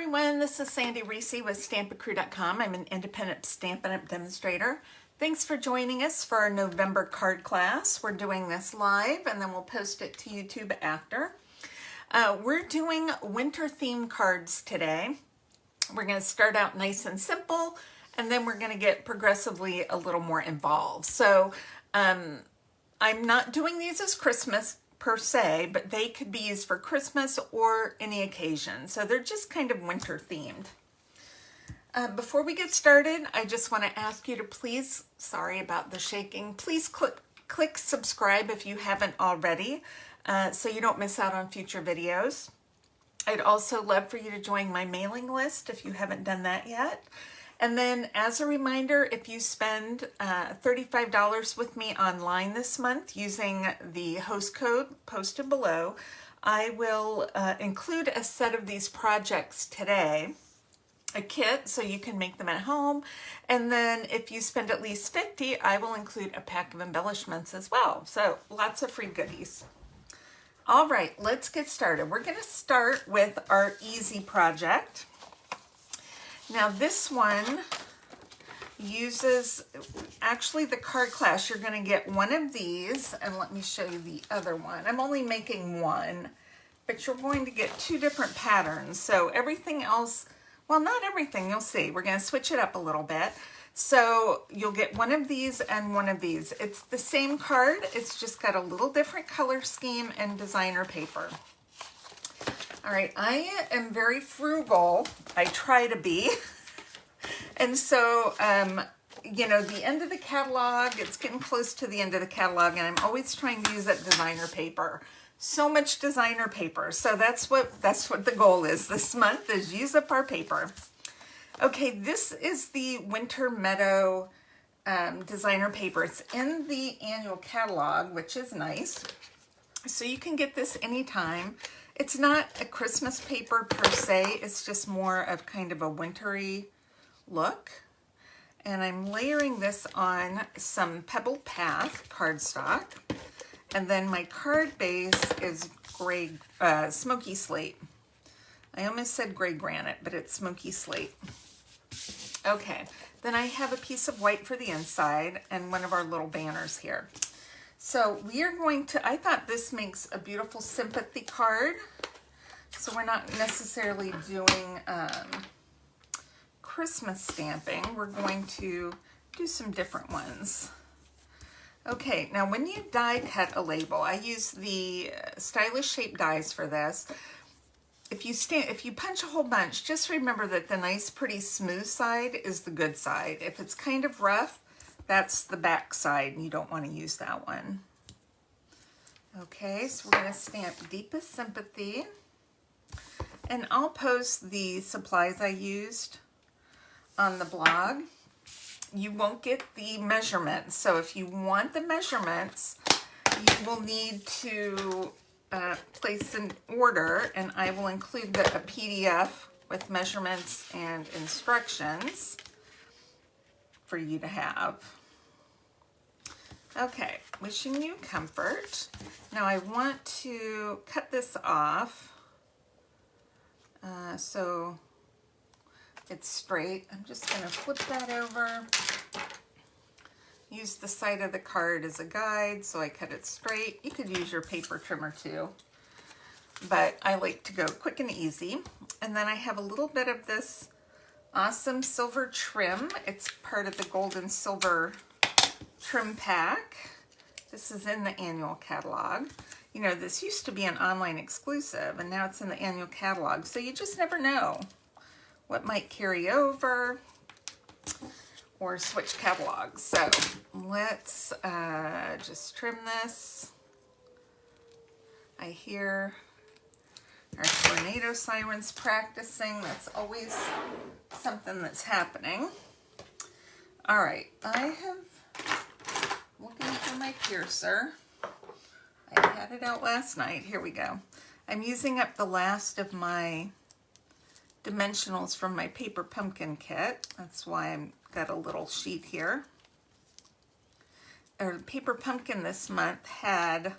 everyone, this is Sandy Reese with Stampacrew.com. I'm an independent Stampin' Up! Demonstrator. Thanks for joining us for our November card class. We're doing this live and then we'll post it to YouTube after. We're doing winter theme cards today. We're going to start out nice and simple and then we're going to get progressively a little more involved. So I'm not doing these as Christmas per se, but they could be used for Christmas or any occasion. So they're just kind of winter themed. Before we get started, I just want to ask you to please, sorry about the shaking, please click subscribe if you haven't already, so you don't miss out on future videos. I'd also love for you to join my mailing list if you haven't done that yet. And then as a reminder, if you spend $35 with me online this month using the host code posted below, I will include a set of these projects today, a kit so you can make them at home. And then if you spend at least $50, I will include a pack of embellishments as well. So lots of free goodies. All right, let's get started. We're going to start with our easy project. Now this one uses, actually the card class, you're going to get one of these, and let me show you the other one. I'm only making one, but you're going to get two different patterns. So everything else, well, not everything, you'll see. We're going to switch it up a little bit. So you'll get one of these and one of these. It's the same card, it's just got a little different color scheme and designer paper. All right, I am very frugal. I try to be. And so, you know, the end of the catalog, it's getting close to the end of the catalog, and I'm always trying to use that designer paper. So much designer paper. So that's what the goal is this month, is use up our paper. Okay, this is the Winter Meadow designer paper. It's in the annual catalog, which is nice. So you can get this anytime. It's not a Christmas paper per se, it's just more of kind of a wintry look. And I'm layering this on some Pebble Path cardstock. And then my card base is gray, smoky slate. I almost said gray granite, but it's smoky slate. Okay, then I have a piece of white for the inside and one of our little banners here. So we are going to, I thought this makes a beautiful sympathy card. So we're not necessarily doing Christmas stamping. We're going to do some different ones. Okay, now when you die cut a label, I use the Stylish Shape dies for this. If you punch a whole bunch, just remember that the nice, pretty smooth side is the good side. If it's kind of rough, that's the back side, and you don't want to use that one. Okay, so we're going to stamp Deepest Sympathy. And I'll post the supplies I used on the blog. You won't get the measurements. So if you want the measurements, you will need to place an order, and I will include a PDF with measurements and instructions for you to have. Okay, wishing you comfort. Now I want to cut this off so it's straight. I'm just going to flip that over. Use the side of the card as a guide, so I cut it straight. You could use your paper trimmer too, but I like to go quick and easy. And then I have a little bit of this awesome silver trim. It's part of the gold and silver trim pack. This is in the annual catalog. You know, this used to be an online exclusive, and now it's in the annual catalog, so you just never know what might carry over or switch catalogs. So let's just trim this. I hear our tornado sirens practicing. That's always something that's happening. All right, I have, looking for my piercer. I had it out last night. Here we go. I'm using up the last of my dimensionals from my paper pumpkin kit. That's why I've got a little sheet here. Our paper pumpkin this month had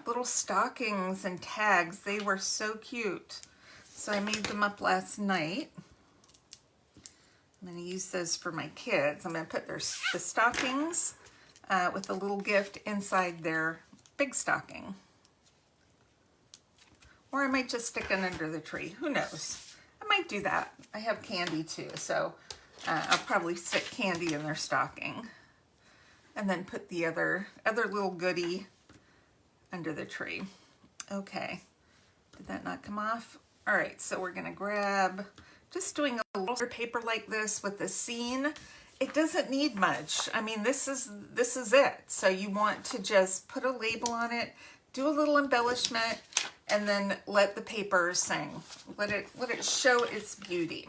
little stockings and tags. They were so cute. So I made them up last night. I'm going to use those for my kids. I'm going to put the stockings with a little gift inside their big stocking. Or I might just stick it under the tree. Who knows? I might do that. I have candy too, so I'll probably stick candy in their stocking. And then put the other little goodie under the tree. Okay. Did that not come off? All right, so we're going to grab, just doing a little paper like this with the scene. It doesn't need much. I mean, this is it. So you want to just put a label on it, do a little embellishment, and then let the paper sing. Let it show its beauty.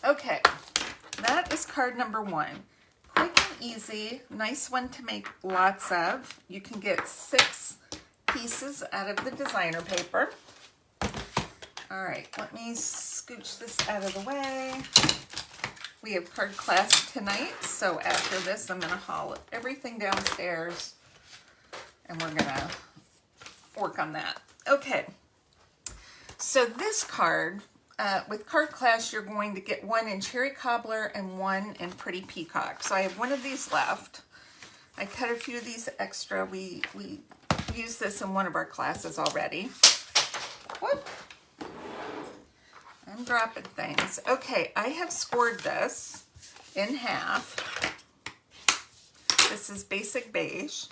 Okay, that is card number 1. Quick and easy, nice one to make lots of. You can get 6 pieces out of the designer paper. All right, let me scooch this out of the way. We have card class tonight, so after this, I'm gonna haul everything downstairs and we're gonna work on that. Okay, so this card, with card class, you're going to get 1 in Cherry Cobbler and 1 in Pretty Peacock. So I have 1 of these left. I cut a few of these extra. We used this in one of our classes already. Whoop. I'm dropping things. Okay, I have scored this in half. This is basic beige.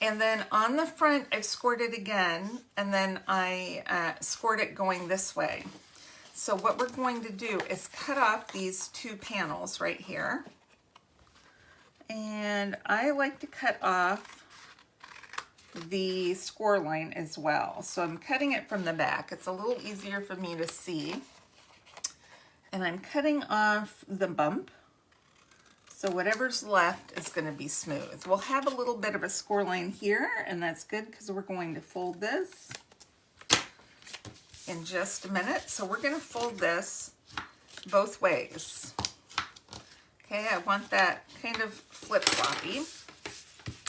And then on the front, I've scored it again, and then I scored it going this way. So what we're going to do is cut off these 2 panels right here. And I like to cut off the score line as well. So I'm cutting it from the back. It's a little easier for me to see. And I'm cutting off the bump. So whatever's left is going to be smooth. We'll have a little bit of a score line here, and that's good because we're going to fold this in just a minute. So we're going to fold this both ways. Okay, I want that kind of flip-floppy.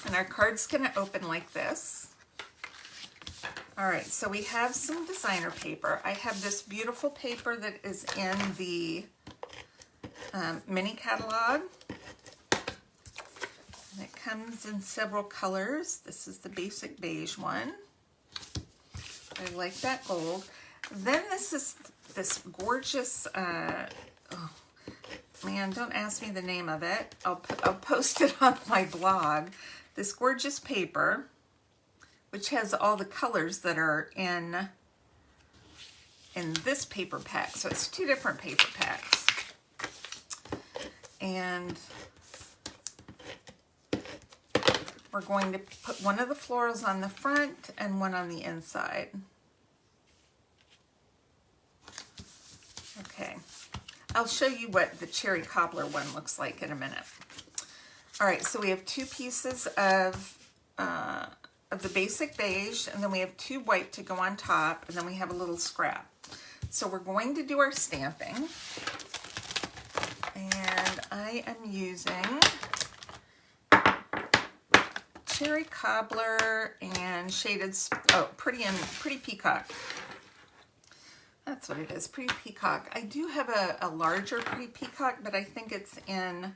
And our card's going to open like this. All right, so we have some designer paper. I have this beautiful paper that is in the mini catalog. And it comes in several colors. This is the basic beige one. I like that gold. Then this is this gorgeous, oh man, don't ask me the name of it. I'll post it on my blog. This gorgeous paper, which has all the colors that are in this paper pack. So it's 2 different paper packs. And we're going to put 1 of the florals on the front and 1 on the inside. Okay, I'll show you what the Cherry Cobbler one looks like in a minute. All right, so we have 2 pieces of the basic beige, and then we have 2 white to go on top, and then we have a little scrap. So we're going to do our stamping, and I am using Cherry Cobbler and Pretty Peacock. That's what it is, Pretty Peacock. I do have a larger Pretty Peacock, but I think it's in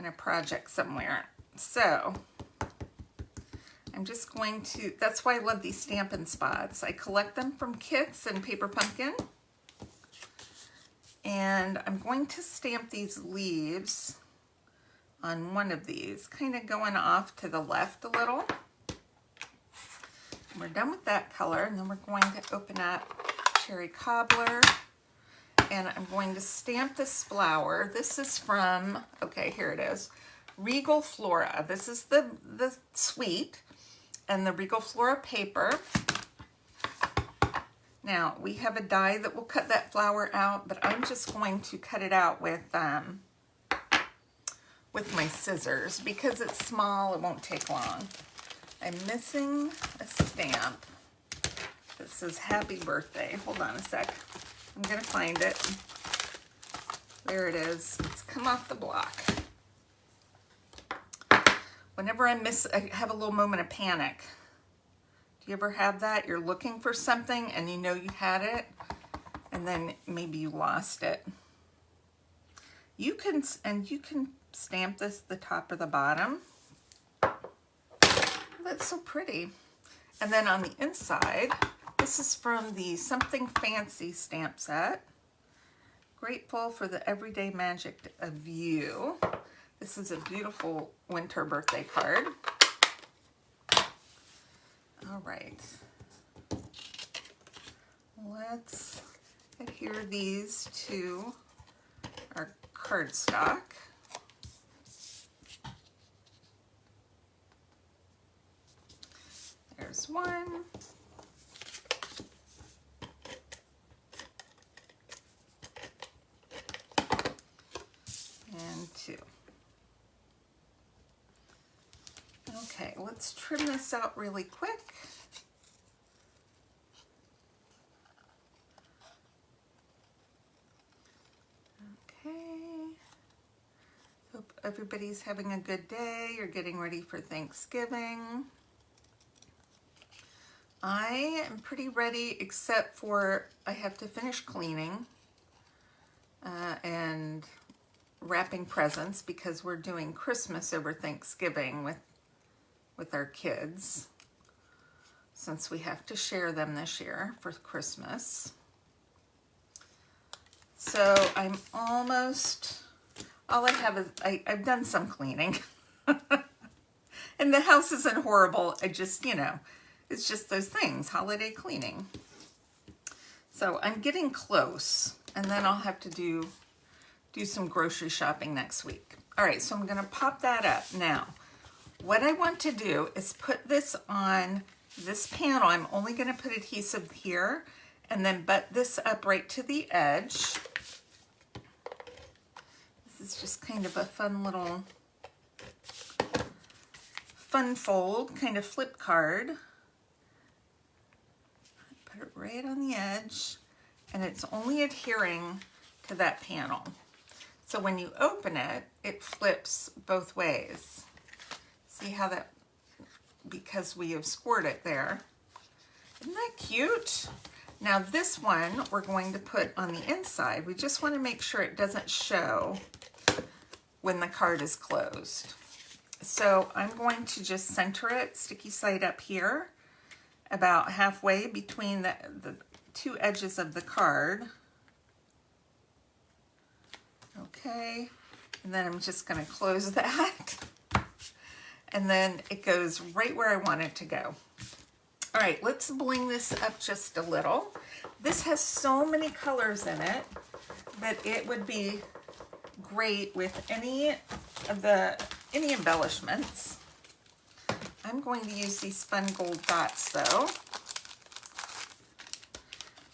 a project somewhere. So I'm just going to, that's why I love these Stampin' Spots. I collect them from kits and Paper Pumpkin. And I'm going to stamp these leaves on 1 of these, kind of going off to the left a little. And we're done with that color, and then we're going to open up Cherry Cobbler, and I'm going to stamp this flower. This is from, okay, here it is, Regal Flora. This is the suite, and the Regal Flora paper. Now, we have a die that will cut that flower out, but I'm just going to cut it out with my scissors. Because it's small, it won't take long. I'm missing a stamp that says happy birthday. Hold on a sec. I'm gonna find it. There it is. It's come off the block. Whenever I have a little moment of panic. You ever have that? You're looking for something and you know you had it, and then maybe you lost it. You can stamp this the top or the bottom. That's so pretty. And then on the inside, this is from the Something Fancy stamp set. Grateful for the everyday magic of you. This is a beautiful winter birthday card. All right. Let's adhere these to our cardstock. There's one. And two. Okay, let's trim this out really quick. Okay. Hope everybody's having a good day. You're getting ready for Thanksgiving. I am pretty ready, except for I have to finish cleaning and wrapping presents because we're doing Christmas over Thanksgiving with our kids, since we have to share them this year for Christmas. So I'm almost, all I have is, I've done some cleaning. And the house isn't horrible. I just, you know, it's just those things, holiday cleaning. So I'm getting close, and then I'll have to do some grocery shopping next week. All right, so I'm gonna pop that up. Now, what I want to do is put this on this panel. I'm only gonna put adhesive here, and then butt this up right to the edge. This is just kind of a fun little, fun fold, kind of flip card. Put it right on the edge, and it's only adhering to that panel. So when you open it, it flips both ways. See how that, because we have scored it there. Isn't that cute? Now this one we're going to put on the inside. We just want to make sure it doesn't show when the card is closed. So I'm going to just center it, sticky side up here, about halfway between the two edges of the card. Okay, and then I'm just going to close that. And then it goes right where I want it to go. All right, let's bling this up just a little. This has so many colors in it that it would be great with any embellishments. I'm going to use these fun gold dots though.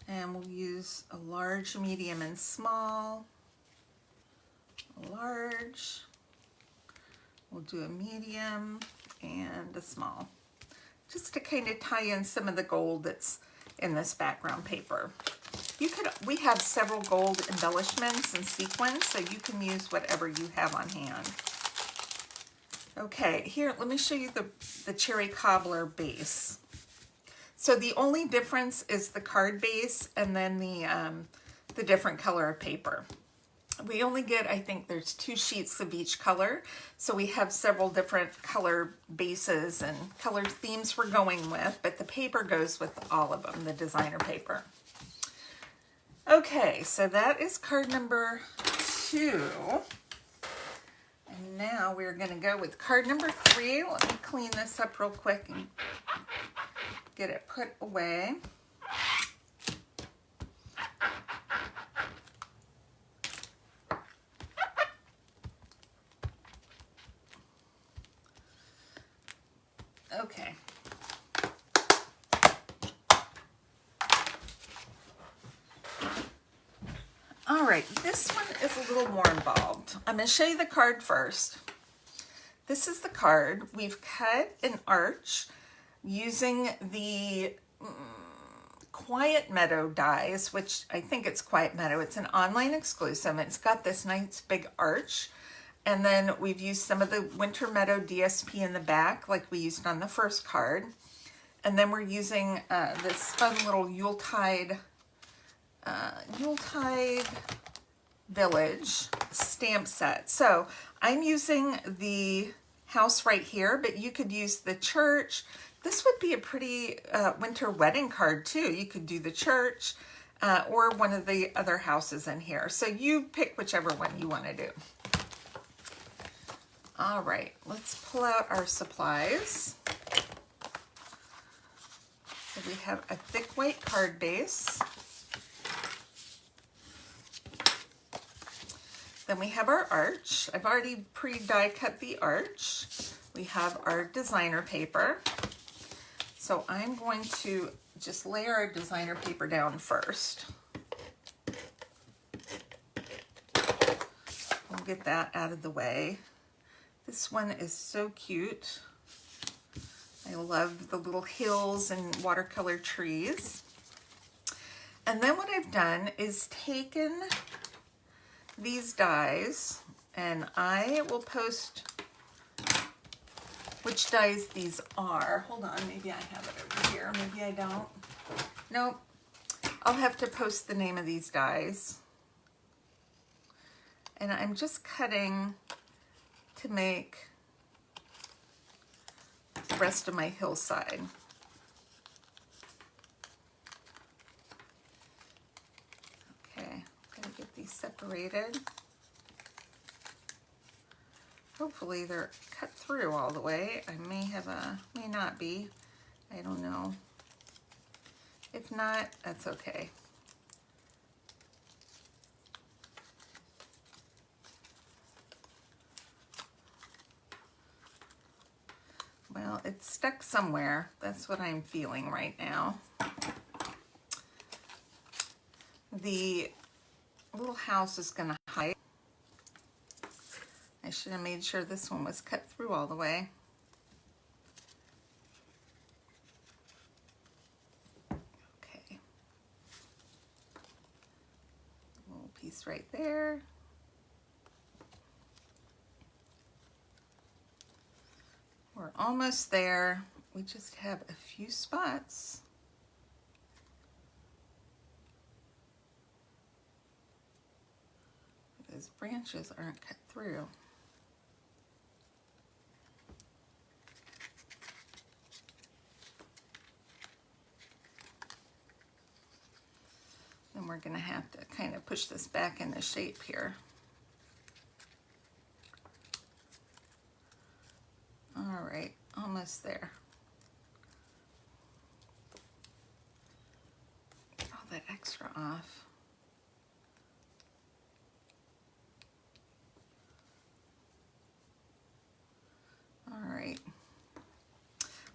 And we'll use a large, medium, and small. A large. We'll do a medium and a small, just to kind of tie in some of the gold that's in this background paper. We have several gold embellishments and sequins, so you can use whatever you have on hand. Okay, here, let me show you the Cherry Cobbler base. So the only difference is the card base and then the different color of paper. We only get, I think there's 2 sheets of each color, so we have several different color bases and color themes we're going with, but the paper goes with all of them, the designer paper. Okay, so that is card number 2. And now we're going to go with card number 3. Let me clean this up real quick and get it put away. Okay. All right, this one is a little more involved. I'm going to show you the card first. This is the card. We've cut an arch using the Quiet Meadow dies, which I think it's Quiet Meadow. It's an online exclusive. It's got this nice big arch. And then we've used some of the Winter Meadow DSP in the back, like we used on the first card. And then we're using this fun little Yuletide Village stamp set. So I'm using the house right here, but you could use the church. This would be a pretty winter wedding card too. You could do the church or one of the other houses in here. So you pick whichever one you want to do. All right, let's pull out our supplies. So we have a thick white card base. Then we have our arch. I've already pre-die cut the arch. We have our designer paper. So I'm going to just lay our designer paper down first. We'll get that out of the way. This one is so cute. I love the little hills and watercolor trees. And then what I've done is taken these dies, and I will post which dies these are. Hold on, maybe I have it over here. Maybe I don't. Nope. I'll have to post the name of these dies. And I'm just cutting to make the rest of my hillside. Okay, I'm gonna get these separated. Hopefully they're cut through all the way. I may not be. I don't know. If not, that's okay. Well, it's stuck somewhere. That's what I'm feeling right now. The little house is gonna hide. I should have made sure this one was cut through all the way. Okay. A little piece right there. We're almost there. We just have a few spots. Those branches aren't cut through. And we're going to have to kind of push this back into shape here. All right, almost there. Get all that extra off. All right.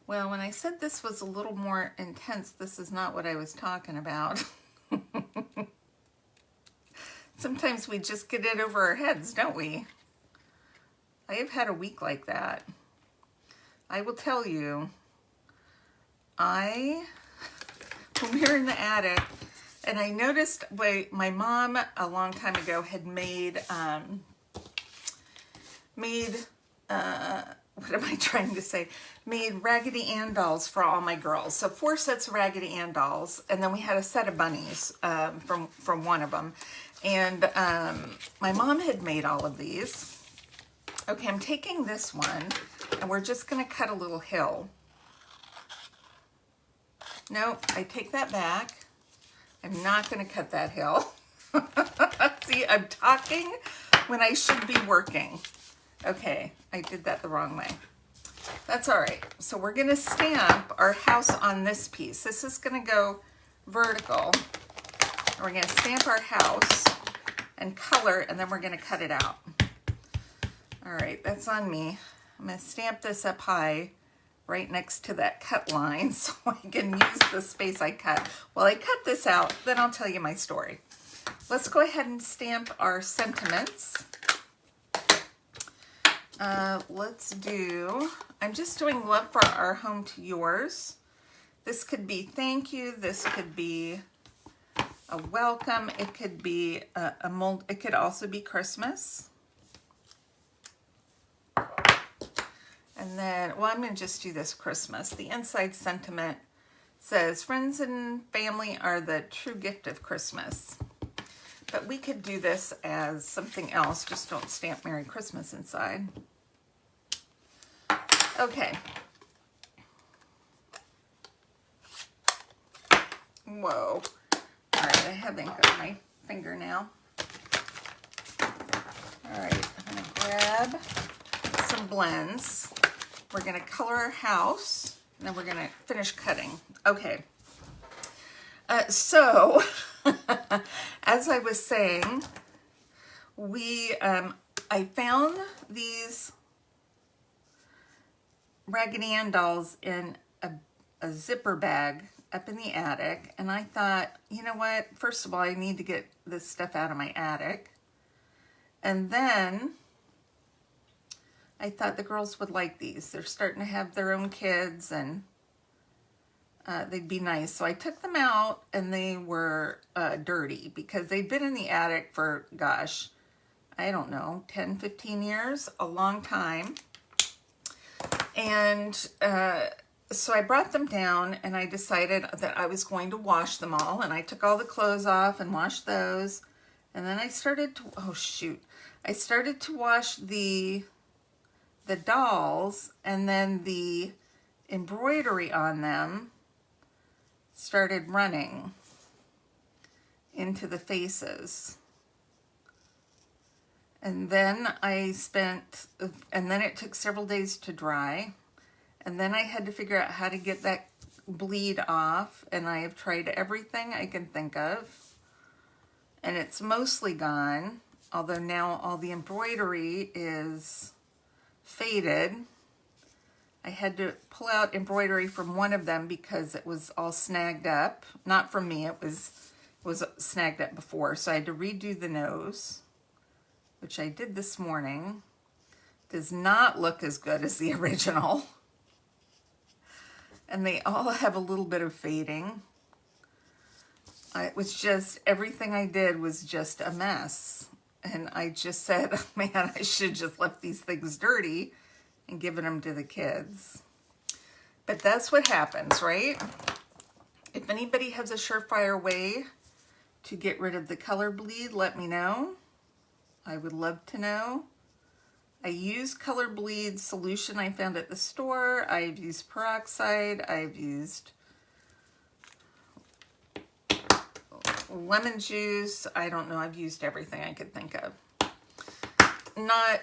Well, when I said this was a little more intense, this is not what I was talking about. Sometimes we just get it over our heads, don't we? I have had a week like that. I will tell you, when we were in the attic, and I noticed my mom a long time ago had made what am I trying to say? Made Raggedy Ann dolls for all my girls. So 4 sets of Raggedy Ann dolls, and then we had a set of bunnies from one of them. And my mom had made all of these. Okay, I'm taking this one, and we're just gonna cut a little hill. Nope, I take that back. I'm not gonna cut that hill. See, I'm talking when I should be working. Okay, I did that the wrong way. That's all right. So we're gonna stamp our house on this piece. This is gonna go vertical. We're gonna stamp our house and color, and then we're gonna cut it out. All right, that's on me. I'm gonna stamp this up high right next to that cut line so I can use the space I cut. While I cut this out, then I'll tell you my story. Let's go ahead and stamp our sentiments. I'm just doing love for our home to yours. This could be thank you. This could be a welcome. It could be a mold. It could also be Christmas. And then, well, I'm going to just do this Christmas. The inside sentiment says, friends and family are the true gift of Christmas. But we could do this as something else. Just don't stamp Merry Christmas inside. Okay. Whoa. All right, I have ink on my finger now. All right, I'm going to grab some blends. We're going to color our house, and then we're going to finish cutting. Okay. So, as I was saying, I found these Raggedy Ann dolls in a zipper bag up in the attic, and I thought, you know what, first of all, I need to get this stuff out of my attic, and then I thought the girls would like these. They're starting to have their own kids, and they'd be nice. So I took them out, and they were dirty because they'd been in the attic for, gosh, I don't know, 10, 15 years, a long time. And so I brought them down, and I decided that I was going to wash them all, and I took all the clothes off and washed those. And then I started to, oh shoot, I started to wash the dolls, and then the embroidery on them started running into the faces. And then and then it took several days to dry. And then I had to figure out how to get that bleed off. And I have tried everything I can think of. And it's mostly gone. Although now all the embroidery is faded. I had to pull out embroidery from one of them because it was all snagged up. Not from me, it was snagged up before. So I had to redo the nose, which I did this morning. Does not look as good as the original. And they all have a little bit of fading. It was just, everything I did was just a mess. And I just said, oh, man, I should just left these things dirty and given them to the kids. But that's what happens, right? If anybody has a surefire way to get rid of the color bleed, let me know. I would love to know. I use color bleed solution I found at the store. I've used peroxide. I've used lemon juice. I don't know. I've used everything I could think of. Not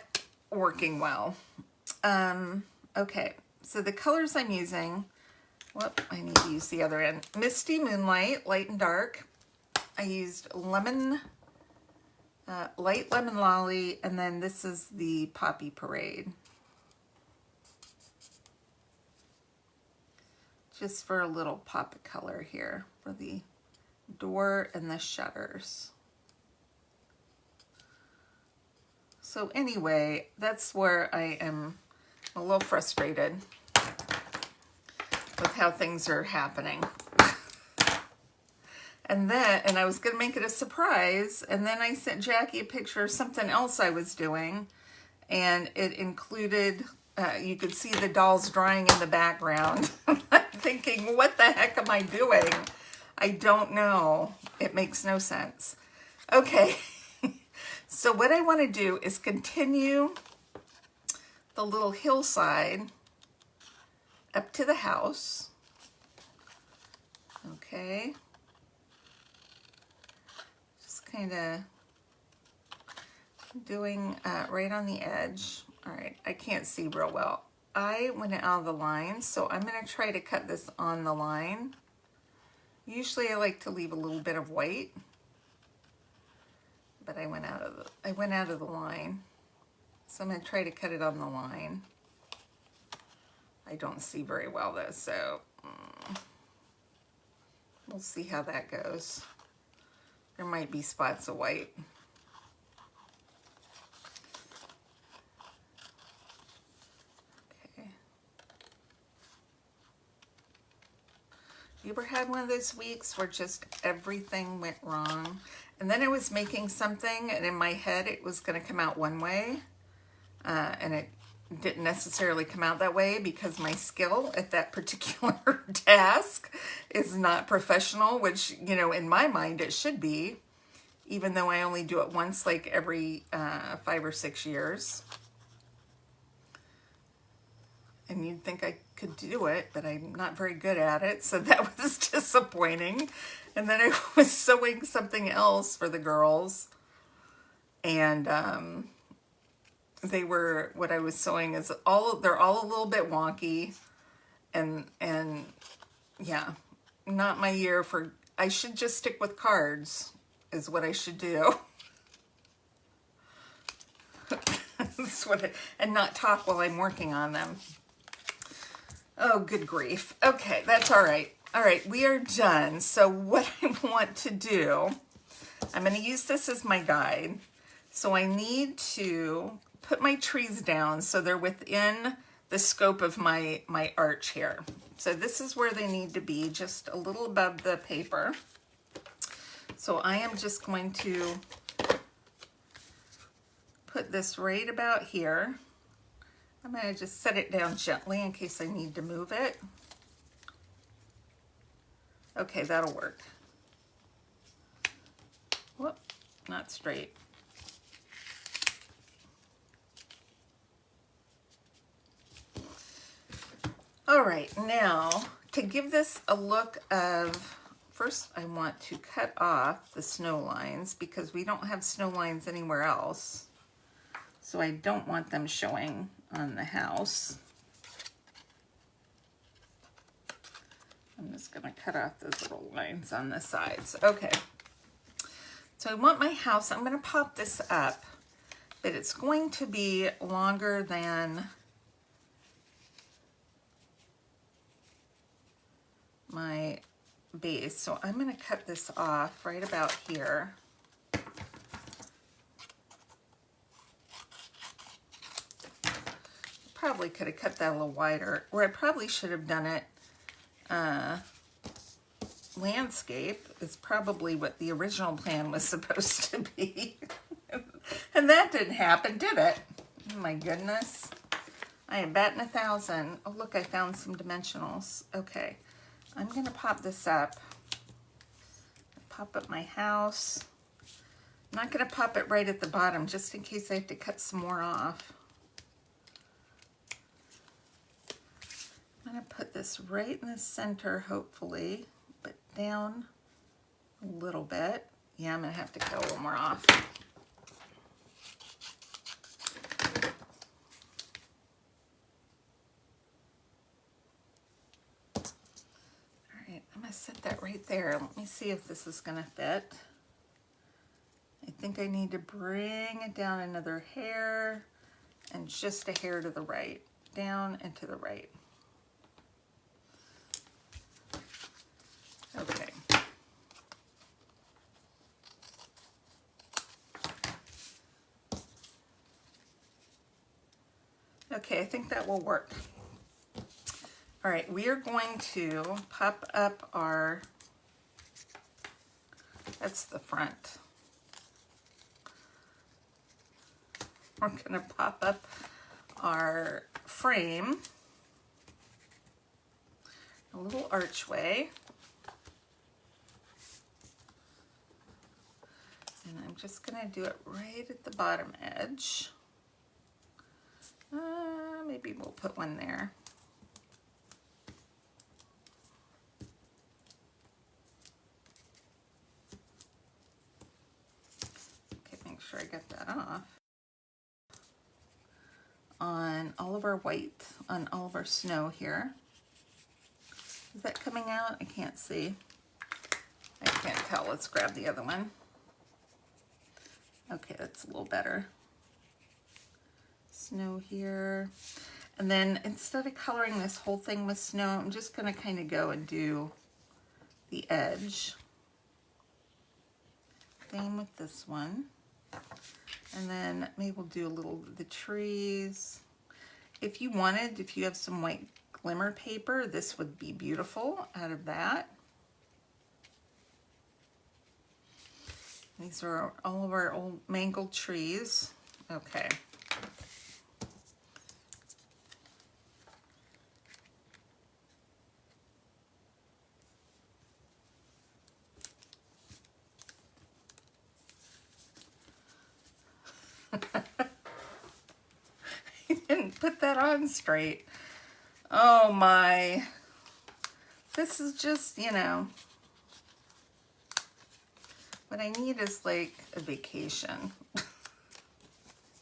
working well. Okay, so the colors I'm using, whoop, I need to use the other end. Misty Moonlight, light and dark. I used lemon, light lemon lolly, and then this is the Poppy Parade. Just for a little pop of color here for the door and the shutters. So anyway, that's where I am a little frustrated with how things are happening. And I was going to make it a surprise, and then I sent Jackie a picture of something else I was doing, and it included, you could see the dolls drying in the background. I'm thinking, what the heck am I doing? I don't know. It makes no sense. Okay, so what I want to do is continue the little hillside up to the house. Okay. Just kind of doing right on the edge. All right, I can't see real well. I went out of the line, so I'm going to try to cut this on the line. Usually I like to leave a little bit of white, but I went out of the line. So I'm going to try to cut it on the line. I don't see very well though, so we'll see how that goes. There might be spots of white. Okay. You ever had one of those weeks where just everything went wrong? And then I was making something, and in my head it was going to come out one way, and didn't necessarily come out that way because my skill at that particular task is not professional, which, you know, in my mind it should be, even though I only do it once, like every 5 or 6 years. And you'd think I could do it, but I'm not very good at it, so that was disappointing. And then I was sewing something else for the girls, and what I was sewing is they're all a little bit wonky, and yeah, not my year for, I should just stick with cards is what I should do. That's and not talk while I'm working on them. Oh, good grief. Okay, that's all right. All right, we are done. So what I want to do, I'm going to use this as my guide. So I need to put my trees down so they're within the scope of my arch here. So this is where they need to be, just a little above the paper. So I am just going to put this right about here. I'm going to just set it down gently in case I need to move it. Okay, that'll work. Whoop, not straight. All right, now to give this a look of, first I want to cut off the snow lines because we don't have snow lines anywhere else. So I don't want them showing on the house. I'm just gonna cut off those little lines on the sides. Okay, so I want my house, I'm gonna pop this up, but it's going to be longer than my base. So I'm gonna cut this off right about here. Probably could have cut that a little wider, or I probably should have done it landscape is probably what the original plan was supposed to be. And that didn't happen, did it? Oh my goodness. I am batting 1,000. Oh look, I found some dimensionals. Okay, I'm gonna pop this up. Pop up my house. I'm not gonna pop it right at the bottom just in case I have to cut some more off. I'm gonna put this right in the center, hopefully, but down a little bit. Yeah, I'm gonna have to cut a little more off. All right, I'm gonna set that right there. Let me see if this is gonna fit. I think I need to bring it down another hair and just a hair to the right, down and to the right. Okay. Okay, I think that will work. All right, we are going to pop up our, that's the front. We're gonna pop up our frame, a little archway. And I'm just gonna do it right at the bottom edge. Maybe we'll put one there. Okay, make sure I get that off. On all of our white, on all of our snow here. Is that coming out? I can't see. I can't tell. Let's grab the other one. Okay, that's a little better. Snow here. And then instead of coloring this whole thing with snow, I'm just gonna kind of go and do the edge. Same with this one. And then maybe we'll do a little of the trees. If you wanted, if you have some white glimmer paper, this would be beautiful out of that. These are all of our old mangled trees. Okay. put that on straight. Oh my. This is just, you know, what I need is like a vacation.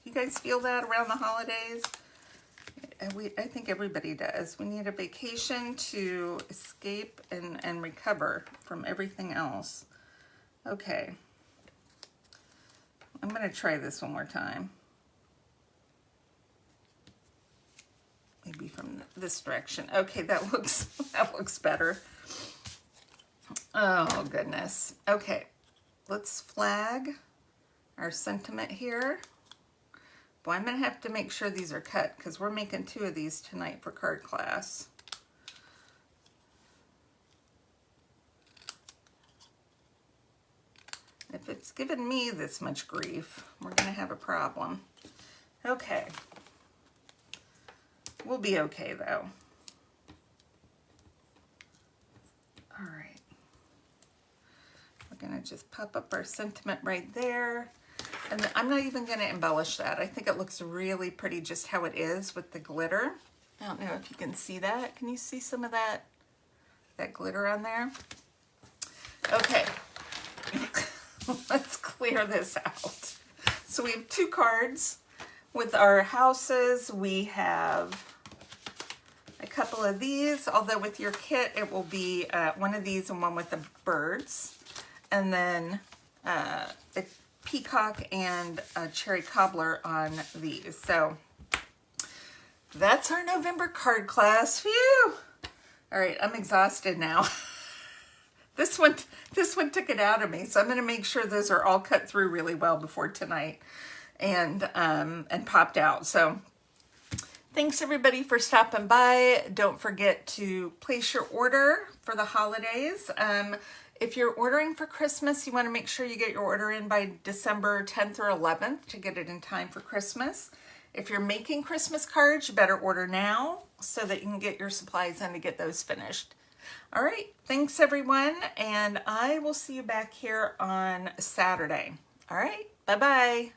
You guys feel that around the holidays? I think everybody does. We need a vacation to escape and recover from everything else. Okay. I'm going to try this one more time. Maybe from this direction. Okay, that looks better. Oh, goodness. Okay, let's flag our sentiment here. Boy, I'm going to have to make sure these are cut because we're making 2 of these tonight for card class. If it's given me this much grief, we're going to have a problem. Okay. We'll be okay, though. All right. We're going to just pop up our sentiment right there. And I'm not even going to embellish that. I think it looks really pretty just how it is with the glitter. I don't know if you can see that. Can you see some of that glitter on there? Okay. Let's clear this out. So we have 2 cards with our houses. We have a couple of these, although with your kit it will be one of these and one with the birds. And then a peacock and a cherry cobbler on these. So that's our November card class. Phew! All right, I'm exhausted now. This one took it out of me, so I'm going to make sure those are all cut through really well before tonight and popped out. So thanks everybody for stopping by. Don't forget to place your order for the holidays. If you're ordering for Christmas, you want to make sure you get your order in by December 10th or 11th to get it in time for Christmas. If you're making Christmas cards, you better order now so that you can get your supplies in to get those finished. All right, thanks everyone, and I will see you back here on Saturday. All right, bye-bye.